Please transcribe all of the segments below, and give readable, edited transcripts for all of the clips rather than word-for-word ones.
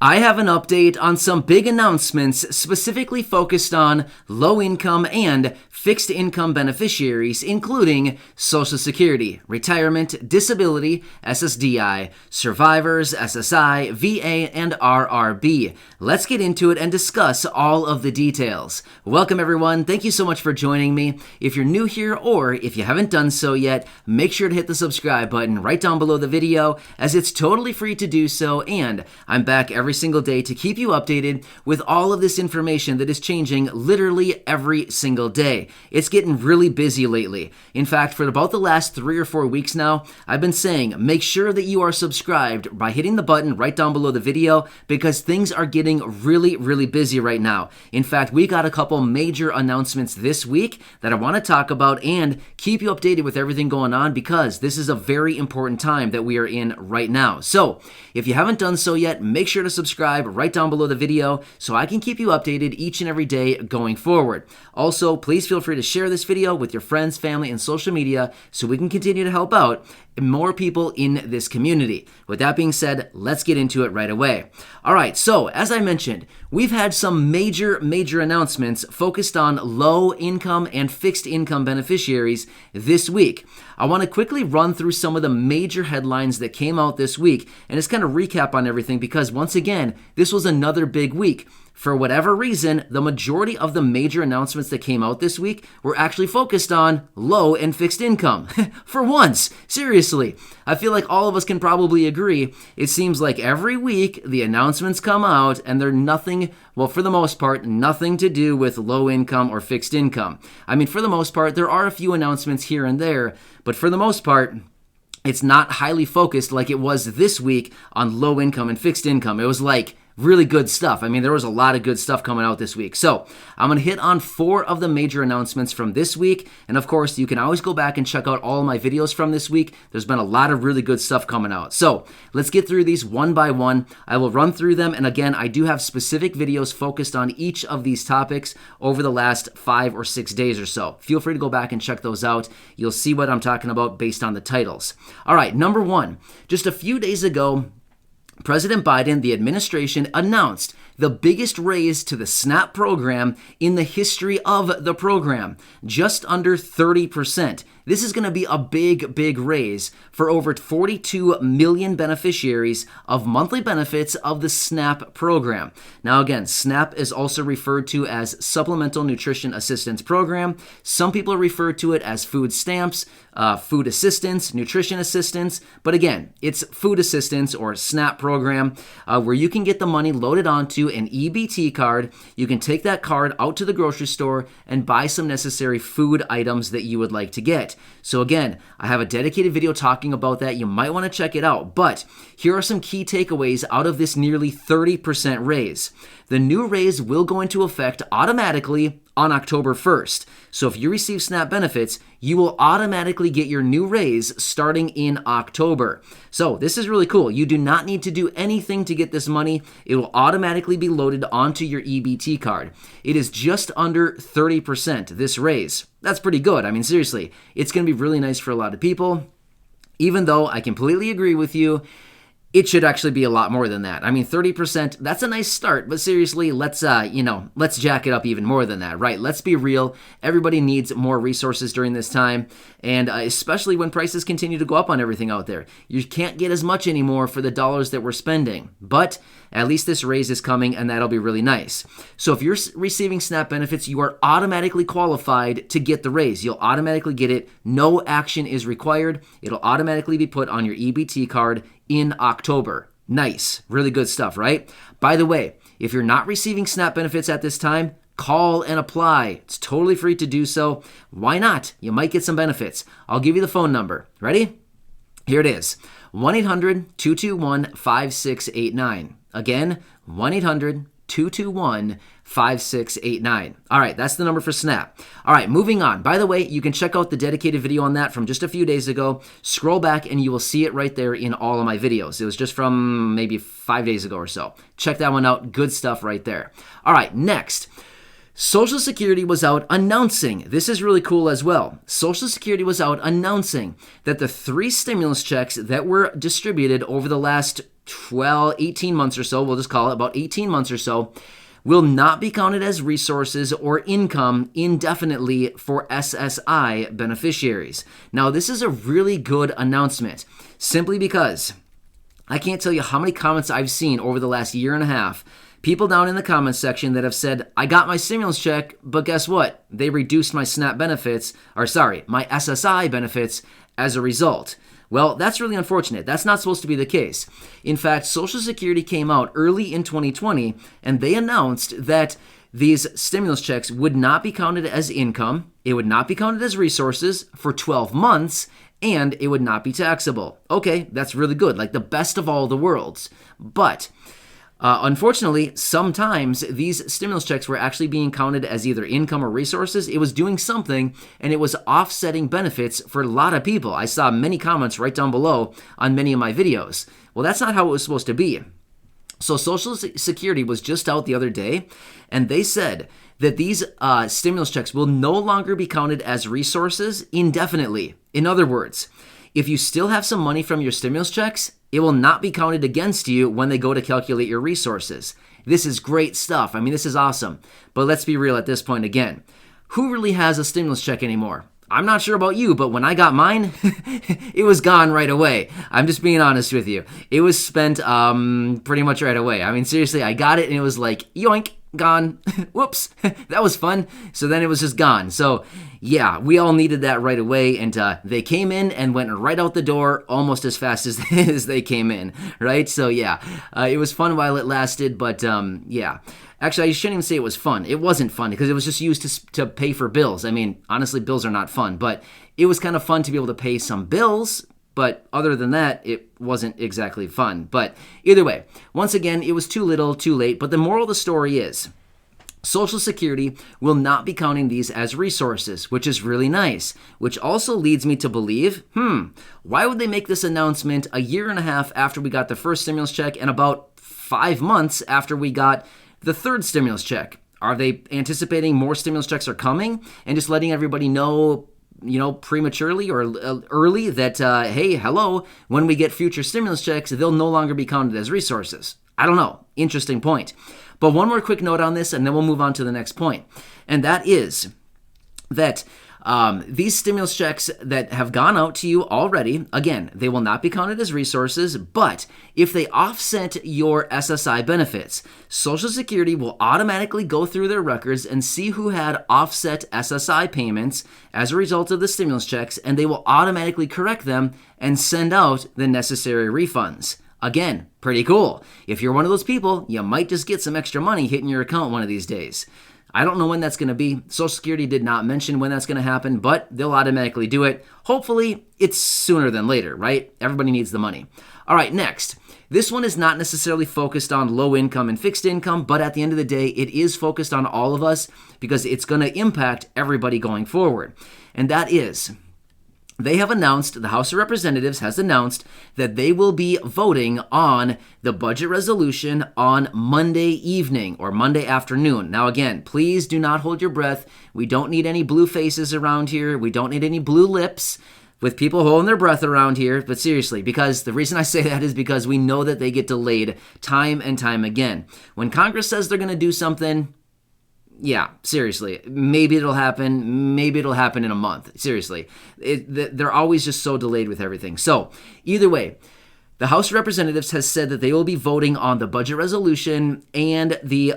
I have an update on some big announcements specifically focused on low-income and fixed-income beneficiaries, including Social Security, retirement, disability, SSDI, survivors, SSI, VA, and RRB. Let's get into it and discuss all of the details. Welcome, everyone. Thank you so much for joining me. If you're new here or if you haven't done so yet, make sure to hit the subscribe button right down below the video, as it's totally free to do so, and I'm back every single day to keep you updated with all of this information that is changing literally every single day. It's getting really busy lately. In fact, for about the last 3 or 4 weeks now, I've been saying make sure that you are subscribed by hitting the button right down below the video, because things are getting really busy right now. In fact, we got a couple major announcements this week that I want to talk about and keep you updated with everything going on, because this is a very important time that we are in right now. So if you haven't done so yet, make sure to subscribe right down below the video so I can keep you updated each and every day going forward. Also, please feel free to share this video with your friends, family, and social media so we can continue to help out more people in this community. With that being said, let's get into it right away. All right, so as I mentioned, we've had some major announcements focused on low income and fixed income beneficiaries this week. I want to quickly run through some of the major headlines that came out this week and just kind of recap on everything, because once again, this was another big week. For whatever reason, the majority of the major announcements that came out this week were actually focused on low and fixed income. For once, seriously, I feel like all of us can probably agree. It seems like every week the announcements come out and they're nothing, well, for the most part, nothing to do with low income or fixed income. I mean, for the most part, there are a few announcements here and there, but for the most part, it's not highly focused like it was this week on low income and fixed income. It was like really good stuff. I mean, there was a lot of good stuff coming out this week. So I'm going to hit on 4 of the major announcements from this week. And of course, you can always go back and check out all of my videos from this week. There's been a lot of really good stuff coming out. So let's get through these one by one. I will run through them. And again, I do have specific videos focused on each of these topics over the last 5 or 6 days or so. Feel free to go back and check those out. You'll see what I'm talking about based on the titles. All right, number 1, just a few days ago, President Biden, the administration, announced the biggest raise to the SNAP program in the history of the program, just under 30%. This is going to be a big raise for over 42 million beneficiaries of monthly benefits of the SNAP program. Now again, SNAP is also referred to as Supplemental Nutrition Assistance Program. Some people refer to it as food stamps, food assistance, nutrition assistance, but again, it's food assistance or SNAP program, where you can get the money loaded onto an EBT card. You can take that card out to the grocery store and buy some necessary food items that you would like to get. So again, I have a dedicated video talking about that. You might want to check it out. But here are some key takeaways out of this nearly 30% raise. The new raise will go into effect automatically on October 1st. So if you receive SNAP benefits, you will automatically get your new raise starting in October. So this is really cool. You do not need to do anything to get this money. It will automatically be loaded onto your EBT card. It is just under 30%, this raise. That's pretty good. I mean, seriously, it's going to be really nice for a lot of people, even though I completely agree with you. It should actually be a lot more than that. I mean, 30%, that's a nice start, but seriously, let's jack it up even more than that, right? Let's be real. Everybody needs more resources during this time, and especially when prices continue to go up on everything out there. You can't get as much anymore for the dollars that we're spending, but at least this raise is coming, and that'll be really nice. So if you're receiving SNAP benefits, you are automatically qualified to get the raise. You'll automatically get it. No action is required. It'll automatically be put on your EBT card in October. Nice. Really good stuff, right? By the way, if you're not receiving SNAP benefits at this time, call and apply. It's totally free to do so. Why not? You might get some benefits. I'll give you the phone number. Ready? Here it is. 1-800-221-5689. Again, 1-800-221-5689. All right, that's the number for SNAP. All right, moving on. By the way, you can check out the dedicated video on that from just a few days ago. Scroll back and you will see it right there in all of my videos. It was just from maybe 5 days ago or so. Check that one out. Good stuff right there. All right, next. Social Security was out announcing, this is really cool as well, Social Security was out announcing that the 3 stimulus checks that were distributed over the last 18 months or so, we'll just call it about 18 months or so, will not be counted as resources or income indefinitely for SSI beneficiaries. Now, this is a really good announcement, simply because I can't tell you how many comments I've seen over the last year and a half, people down in the comments section that have said, I got my stimulus check, but guess what? They reduced my SNAP benefits, my SSI benefits as a result. Well, that's really unfortunate. That's not supposed to be the case. In fact, Social Security came out early in 2020, and they announced that these stimulus checks would not be counted as income, it would not be counted as resources for 12 months, and it would not be taxable. Okay, that's really good, like the best of all the worlds. But unfortunately, sometimes these stimulus checks were actually being counted as either income or resources. It was doing something, and it was offsetting benefits for a lot of people. I saw many comments right down below on many of my videos. Well, that's not how it was supposed to be. So Social Security was just out the other day, and they said that these stimulus checks will no longer be counted as resources indefinitely. In other words, if you still have some money from your stimulus checks, it will not be counted against you when they go to calculate your resources. This is great stuff. I mean, this is awesome. But let's be real at this point again. Who really has a stimulus check anymore? I'm not sure about you, but when I got mine, it was gone right away. I'm just being honest with you. It was spent pretty much right away. I mean, seriously, I got it and it was like, yoink, gone. Whoops, that was fun. So then it was just gone. So yeah, we all needed that right away, and they came in and went right out the door almost as fast as, as they came in, right? So yeah, it was fun while it lasted, but yeah. Actually, I shouldn't even say it was fun. It wasn't fun because it was just used to pay for bills. I mean, honestly, bills are not fun, but it was kind of fun to be able to pay some bills. But other than that, it wasn't exactly fun. But either way, once again, it was too little, too late. But the moral of the story is Social Security will not be counting these as resources, which is really nice, which also leads me to believe, why would they make this announcement a year and a half after we got the first stimulus check and about 5 months after we got the third stimulus check? Are they anticipating more stimulus checks are coming and just letting everybody know, prematurely or early that, hey, hello, when we get future stimulus checks, they'll no longer be counted as resources? I don't know. Interesting point. But one more quick note on this, and then we'll move on to the next point. And that is that these stimulus checks that have gone out to you already, again, they will not be counted as resources, but if they offset your SSI benefits, Social Security will automatically go through their records and see who had offset SSI payments as a result of the stimulus checks, and they will automatically correct them and send out the necessary refunds. Again, pretty cool. If you're one of those people, you might just get some extra money hitting your account one of these days. I don't know when that's going to be. Social Security did not mention when that's going to happen, but they'll automatically do it. Hopefully, it's sooner than later, right? Everybody needs the money. All right, next. This one is not necessarily focused on low income and fixed income, but at the end of the day, it is focused on all of us because it's going to impact everybody going forward. And that is, they have announced, the House of Representatives has announced that they will be voting on the budget resolution on Monday evening or Monday afternoon. Now again, please do not hold your breath. We don't need any blue faces around here. We don't need any blue lips with people holding their breath around here. But seriously, because the reason I say that is because we know that they get delayed time and time again. When Congress says they're going to do something, yeah, seriously, maybe it'll happen. Maybe it'll happen in a month. Seriously, they're always just so delayed with everything. So either way, the House of Representatives has said that they will be voting on the budget resolution and the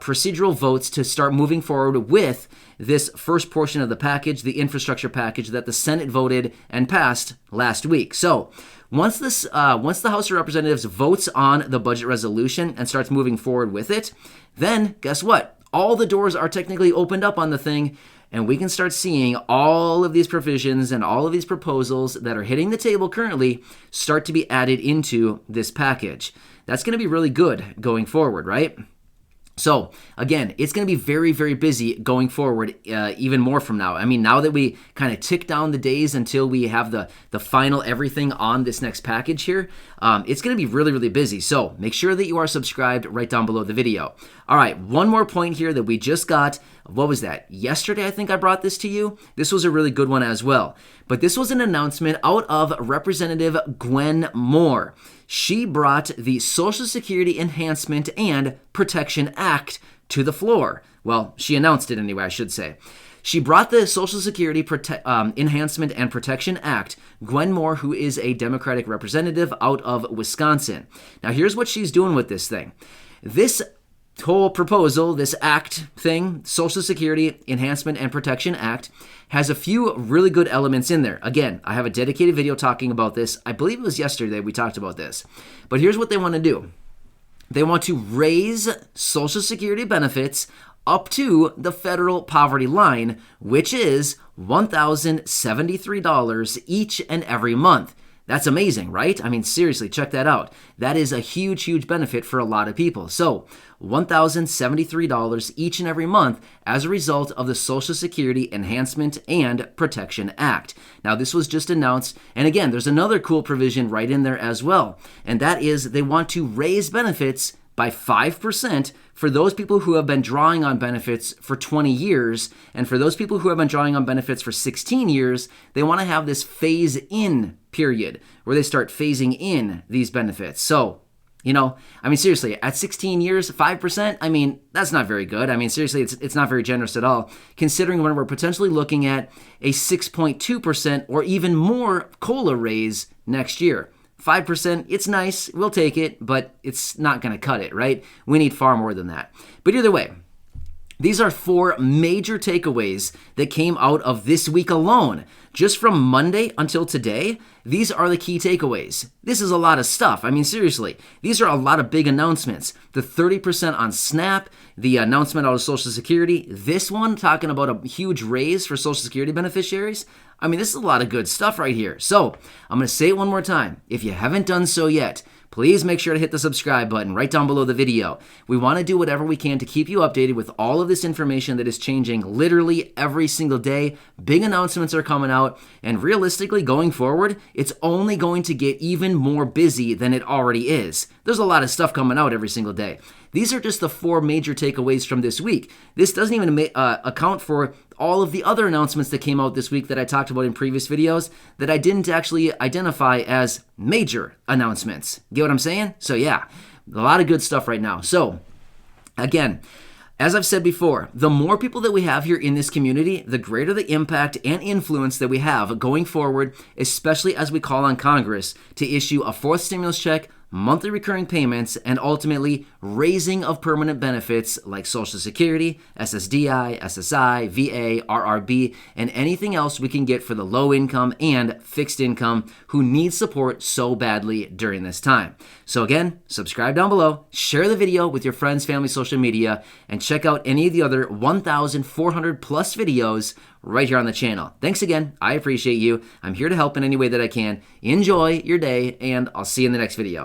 procedural votes to start moving forward with this first portion of the package, the infrastructure package that the Senate voted and passed last week. So once the House of Representatives votes on the budget resolution and starts moving forward with it, then guess what? All the doors are technically opened up on the thing, and we can start seeing all of these provisions and all of these proposals that are hitting the table currently start to be added into this package. That's going to be really good going forward, right? So again, it's going to be very, very busy going forward, even more from now. I mean, now that we kind of tick down the days until we have the final everything on this next package here, it's going to be really, really busy. So make sure that you are subscribed right down below the video. All right, one more point here that we just got what was that? Yesterday, I think I brought this to you. This was a really good one as well. But this was an announcement out of Representative Gwen Moore. She brought the Social Security Enhancement and Protection Act to the floor. Well, she announced it anyway, I should say. She brought the Social Security Enhancement and Protection Act, Gwen Moore, who is a Democratic representative out of Wisconsin. Now, here's what she's doing with this thing. This whole proposal, this act thing, Social Security Enhancement and Protection Act, has a few really good elements in there. Again, I have a dedicated video talking about this. I believe it was yesterday we talked about this. But here's what they want to do. They want to raise Social Security benefits up to the federal poverty line, which is $1,073 each and every month. That's amazing, right? I mean, seriously, check that out. That is a huge, huge benefit for a lot of people. So, $1,073 each and every month as a result of the Social Security Enhancement and Protection Act. Now, this was just announced, and again, there's another cool provision right in there as well, and that is they want to raise benefits by 5% for those people who have been drawing on benefits for 20 years. And for those people who have been drawing on benefits for 16 years, they want to have this phase-in period where they start phasing in these benefits. So, seriously, at 16 years, 5%, that's not very good. Seriously, it's not very generous at all, considering when we're potentially looking at a 6.2% or even more COLA raise next year. 5%, it's nice, we'll take it, but it's not going to cut it, right? We need far more than that. But either way, these are 4 major takeaways that came out of this week alone. Just from Monday until today, these are the key takeaways. This is a lot of stuff. Seriously, these are a lot of big announcements. The 30% on SNAP, the announcement out of Social Security, this one talking about a huge raise for Social Security beneficiaries. This is a lot of good stuff right here. So, I'm going to say it one more time. If you haven't done so yet, please make sure to hit the subscribe button right down below the video. We want to do whatever we can to keep you updated with all of this information that is changing literally every single day. Big announcements are coming out, and realistically, going forward, it's only going to get even more busy than it already is. There's a lot of stuff coming out every single day. These are just the 4 major takeaways from this week. This doesn't even account for all of the other announcements that came out this week that I talked about in previous videos that I didn't actually identify as major announcements. Get what I'm saying? So yeah, a lot of good stuff right now. So again, as I've said before, the more people that we have here in this community, the greater the impact and influence that we have going forward, especially as we call on Congress to issue a 4th stimulus check, monthly recurring payments, and ultimately raising of permanent benefits like Social Security, SSDI, SSI, VA, RRB, and anything else we can get for the low income and fixed income who need support so badly during this time. So again, subscribe down below, share the video with your friends, family, social media, and check out any of the other 1,400 plus videos right here on the channel. Thanks again. I appreciate you. I'm here to help in any way that I can. Enjoy your day, and I'll see you in the next video.